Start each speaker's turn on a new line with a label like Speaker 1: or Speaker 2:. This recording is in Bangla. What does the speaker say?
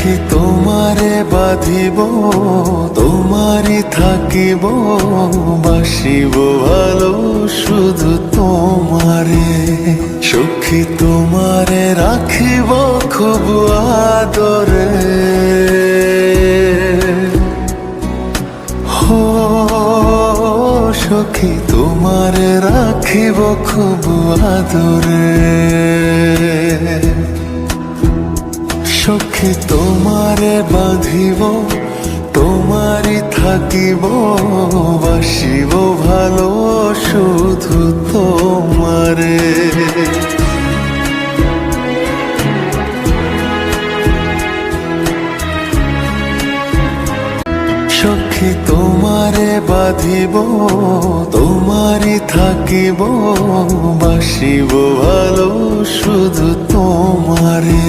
Speaker 1: সখী তোমারে বাঁধিব, তোমারই থাকিব, বাসিব ভালো শুধু তোমারে। সখী তোমারে রাখিব খুব আদরে, হো সখী তোমারে রাখিব খুব আদরে। সখী তোমারে বাঁধিব, তোমারই থাকিব, বাসিব ভালো শুধু তোমারে। সখী তোমারে বাঁধিব, তোমারই থাকিব, বাসিব ভালো শুধু তোমারে।